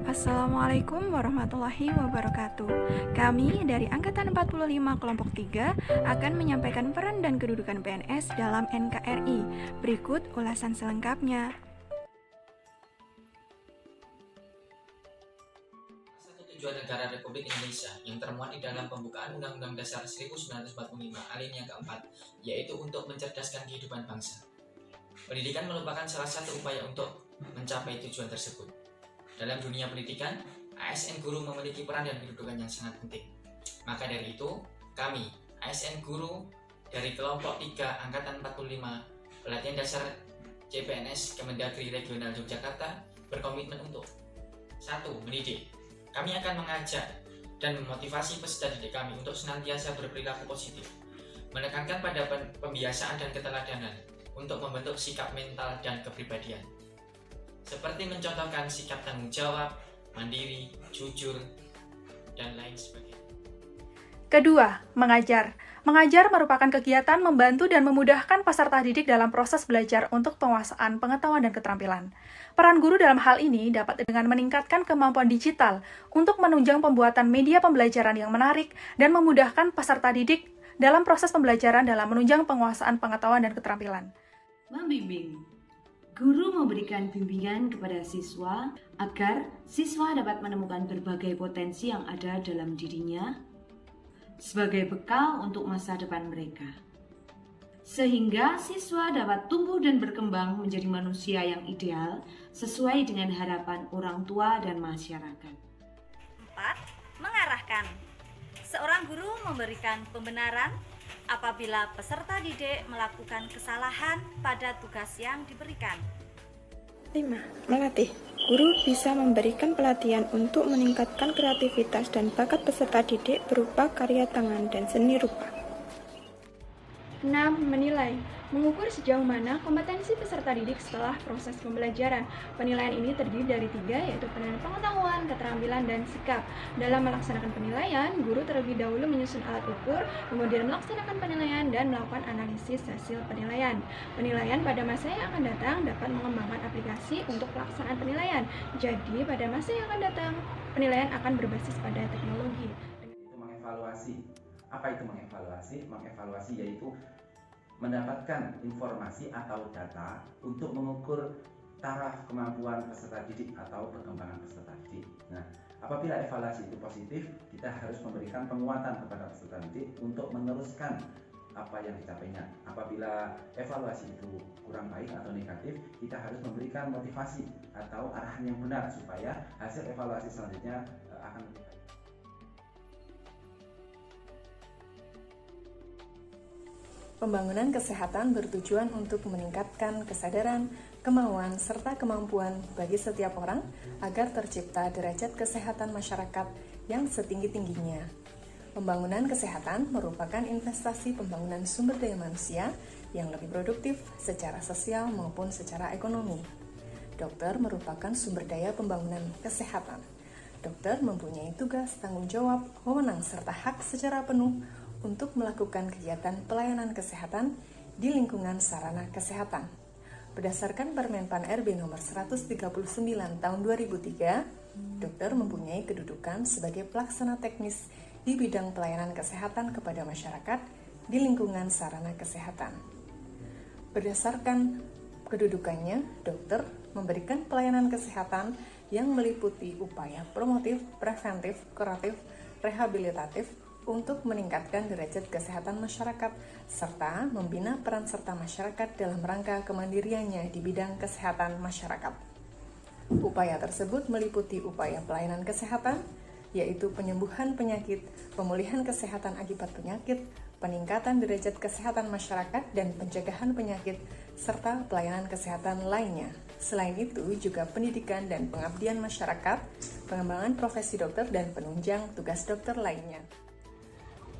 Assalamualaikum warahmatullahi wabarakatuh. Kami dari Angkatan 45 Kelompok 3 akan menyampaikan peran dan kedudukan PNS dalam NKRI. Berikut ulasan selengkapnya. Tujuan negara Republik Indonesia yang termuat di dalam pembukaan Undang-Undang Dasar 1945 alinea keempat, yaitu untuk mencerdaskan kehidupan bangsa. Pendidikan merupakan salah satu upaya untuk mencapai tujuan tersebut. Dalam dunia pendidikan, ASN Guru memiliki peran dan kedudukan yang sangat penting. Maka dari itu, kami, ASN Guru dari kelompok 3 Angkatan 45 Pelatihan Dasar CPNS Kemendagri Regional Yogyakarta berkomitmen untuk 1. Mendidik. Kami akan mengajak dan memotivasi peserta didik kami untuk senantiasa berperilaku positif, menekankan pada pembiasaan dan keteladanan untuk membentuk sikap mental dan kepribadian, seperti mencontohkan sikap tanggung jawab, mandiri, jujur, dan lain sebagainya. Kedua, mengajar. Mengajar merupakan kegiatan membantu dan memudahkan peserta didik dalam proses belajar untuk penguasaan pengetahuan dan keterampilan. Peran guru dalam hal ini dapat dengan meningkatkan kemampuan digital untuk menunjang pembuatan media pembelajaran yang menarik dan memudahkan peserta didik dalam proses pembelajaran dalam menunjang penguasaan pengetahuan dan keterampilan. Membimbing. Guru memberikan bimbingan kepada siswa agar siswa dapat menemukan berbagai potensi yang ada dalam dirinya sebagai bekal untuk masa depan mereka, sehingga siswa dapat tumbuh dan berkembang menjadi manusia yang ideal sesuai dengan harapan orang tua dan masyarakat. 4. Mengarahkan. Seorang guru memberikan pembenaran apabila peserta didik melakukan kesalahan pada tugas yang diberikan. 5. Melatih. Guru bisa memberikan pelatihan untuk meningkatkan kreativitas dan bakat peserta didik berupa karya tangan dan seni rupa. 6. Menilai. Mengukur sejauh mana kompetensi peserta didik setelah proses pembelajaran. Penilaian ini terdiri dari 3, yaitu penilaian pengetahuan, keterampilan, dan sikap. Dalam melaksanakan penilaian, guru terlebih dahulu menyusun alat ukur, kemudian melaksanakan penilaian dan melakukan analisis hasil penilaian. Penilaian pada masa yang akan datang dapat mengembangkan aplikasi untuk pelaksanaan penilaian. Jadi, pada masa yang akan datang, penilaian akan berbasis pada teknologi. Itu mengevaluasi. Apa itu mengevaluasi? Mengevaluasi yaitu mendapatkan informasi atau data untuk mengukur taraf kemampuan peserta didik atau perkembangan peserta didik. Nah, apabila evaluasi itu positif, kita harus memberikan penguatan kepada peserta didik untuk meneruskan apa yang dicapainya. Apabila evaluasi itu kurang baik atau negatif, kita harus memberikan motivasi atau arahan yang benar supaya hasil evaluasi selanjutnya akan lebih baik. Pembangunan kesehatan bertujuan untuk meningkatkan kesadaran, kemauan, serta kemampuan bagi setiap orang agar tercipta derajat kesehatan masyarakat yang setinggi-tingginya. Pembangunan kesehatan merupakan investasi pembangunan sumber daya manusia yang lebih produktif secara sosial maupun secara ekonomi. Dokter merupakan sumber daya pembangunan kesehatan. Dokter mempunyai tugas, tanggung jawab, wewenang, serta hak secara penuh untuk melakukan kegiatan pelayanan kesehatan di lingkungan sarana kesehatan. Berdasarkan Permenpan RB nomor 139 tahun 2003, dokter mempunyai kedudukan sebagai pelaksana teknis di bidang pelayanan kesehatan kepada masyarakat di lingkungan sarana kesehatan. Berdasarkan kedudukannya, dokter memberikan pelayanan kesehatan yang meliputi upaya promotif, preventif, kuratif, rehabilitatif, untuk meningkatkan derajat kesehatan masyarakat, serta membina peran serta masyarakat dalam rangka kemandiriannya di bidang kesehatan masyarakat. Upaya tersebut meliputi upaya pelayanan kesehatan, yaitu penyembuhan penyakit, pemulihan kesehatan akibat penyakit, peningkatan derajat kesehatan masyarakat, dan pencegahan penyakit, serta pelayanan kesehatan lainnya. Selain itu, juga pendidikan dan pengabdian masyarakat, pengembangan profesi dokter, dan penunjang tugas dokter lainnya.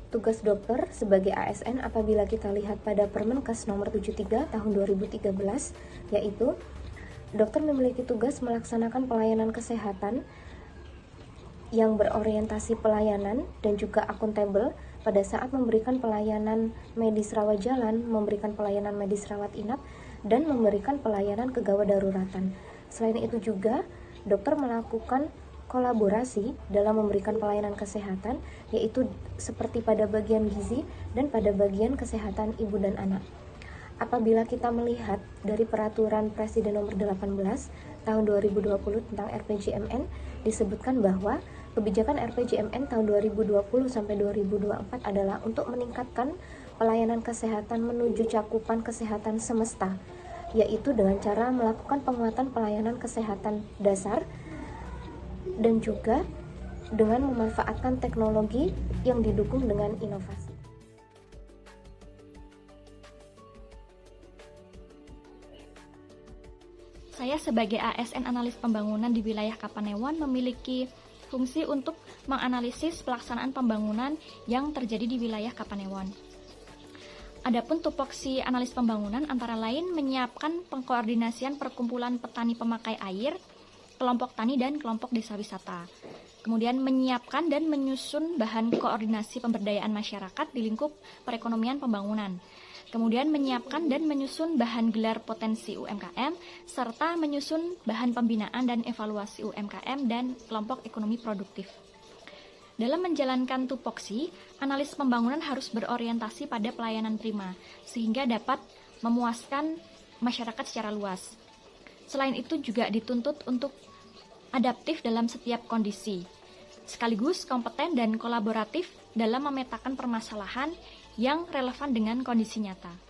Tugas dokter sebagai ASN apabila kita lihat pada Permenkes nomor 73 tahun 2013, yaitu dokter memiliki tugas melaksanakan pelayanan kesehatan yang berorientasi pelayanan dan juga akuntabel pada saat memberikan pelayanan medis rawat jalan, memberikan pelayanan medis rawat inap, dan memberikan pelayanan kegawat daruratan. Selain itu juga, dokter melakukan kolaborasi dalam memberikan pelayanan kesehatan, yaitu seperti pada bagian gizi dan pada bagian kesehatan ibu dan anak. Apabila kita melihat dari peraturan Presiden nomor 18 tahun 2020 tentang RPJMN, disebutkan bahwa kebijakan RPJMN tahun 2020 sampai 2024 adalah untuk meningkatkan pelayanan kesehatan menuju cakupan kesehatan semesta, yaitu dengan cara melakukan penguatan pelayanan kesehatan dasar dan juga dengan memanfaatkan teknologi yang didukung dengan inovasi. Saya sebagai ASN analis pembangunan di wilayah Kapanewon memiliki fungsi untuk menganalisis pelaksanaan pembangunan yang terjadi di wilayah Kapanewon. Adapun tupoksi analis pembangunan antara lain menyiapkan pengkoordinasian perkumpulan petani pemakai air, kelompok tani dan kelompok desa wisata. Kemudian menyiapkan dan menyusun bahan koordinasi pemberdayaan masyarakat di lingkup perekonomian pembangunan. Kemudian menyiapkan dan menyusun bahan gelar potensi UMKM, serta menyusun bahan pembinaan dan evaluasi UMKM dan kelompok ekonomi produktif. Dalam menjalankan tupoksi, analis pembangunan harus berorientasi pada pelayanan prima, sehingga dapat memuaskan masyarakat secara luas. Selain itu juga dituntut untuk adaptif dalam setiap kondisi, sekaligus kompeten dan kolaboratif dalam memetakan permasalahan yang relevan dengan kondisi nyata.